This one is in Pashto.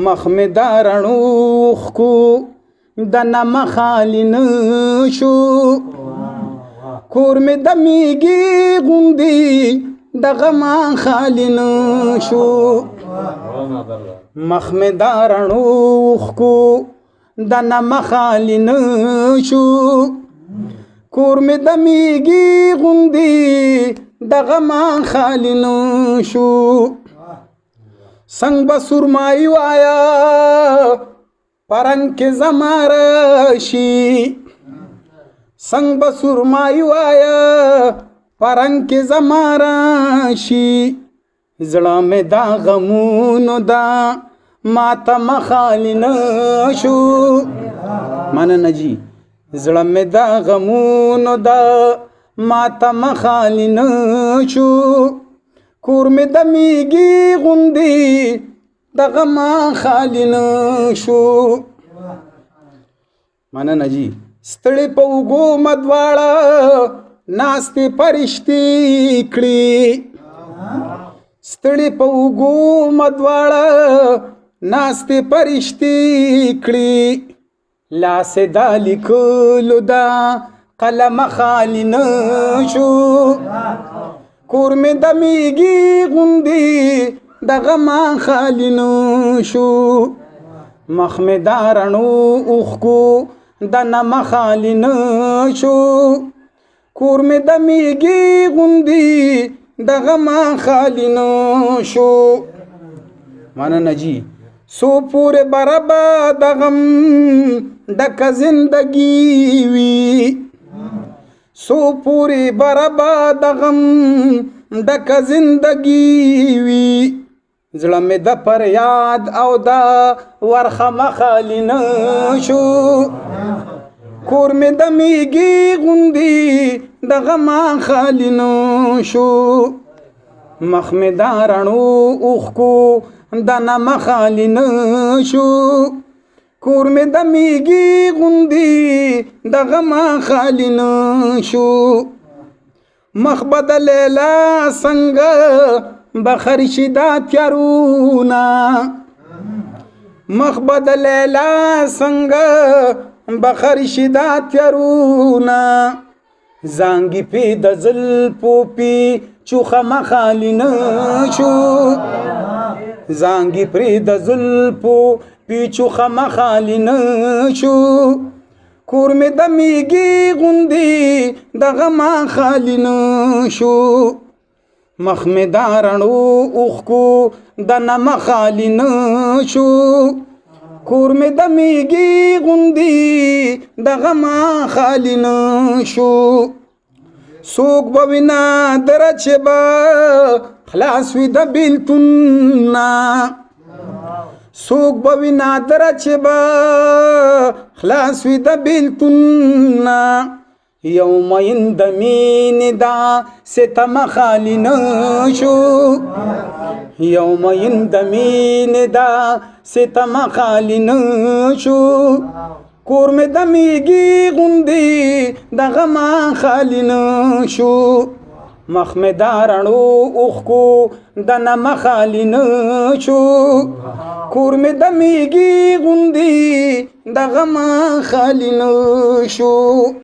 مخمدارنوخ کو دنا مخالین شو کور می دمیگی غوندی دغه ما خالین شو مخمدارنوخ کو دنا مخالین شو کور می دمیگی غوندی دغه ما خالین شو संग बसुरमाई आया परंग के जमारशी संग बसुरमाई आया परंग के जमारशी जड़ा में दा गमूनो दा माता मखालिन शो मन नजी जड़ा में दा गमूनो दा माता मखालिन शो کور می دمیگی غوندی دغه ما خالین شو مننه جی ستړي په اوږو مدواړه ناستې پرشتي کړي ستړي په اوږو مدواړه ناستې پرشتي کړي لاسې دا لیکلو دا قلم خالین شو کور می دمیگی غوندی دغه ما خالین شو مخ می دارنو اوخ کو دنا مخالین شو کور می دمیگی غوندی دغه ما خالین شو مانا نجی سو پورے برابا دغم دک زندگی وی سو پوری برابا دغم دک زندگی وی زړه مې د پر یاد او دا ورخه مخالین شو کور مې د میږي غوندي دغه ما خالین شو مخ مې د رڼو اوښکو دنه مخالین شو کور می دمیگی غوندی دغه ما خالین شو مخ بدل لیلا څنګه بخرشي دا تیارونا مخ بدل لیلا څنګه بخرشي دا تیارونا زانګي پی د زلفو پی چوخه مخالین شو زانګي پری د زلفو پیچو خمخالین شو کور می دمیگی غوندی دغه ما خالین شو مخ می دارنو اوخ کو دنا مخالین شو کور می دمیگی غوندی دغه ما خالین شو سوق بوینا درچه با خلاص وی د بیلتون سوق بوی نادر چې با خلاص وی د بیلتون یوم د مین دا ستم خالین شو یوم د مین دا ستم خالین شو کور می دمیگی غوندی دغه ما خالین شو مخ می دارنو اوخ کو دنه مخالین شو کور می دمیگی غوندی دغه ما خالین شو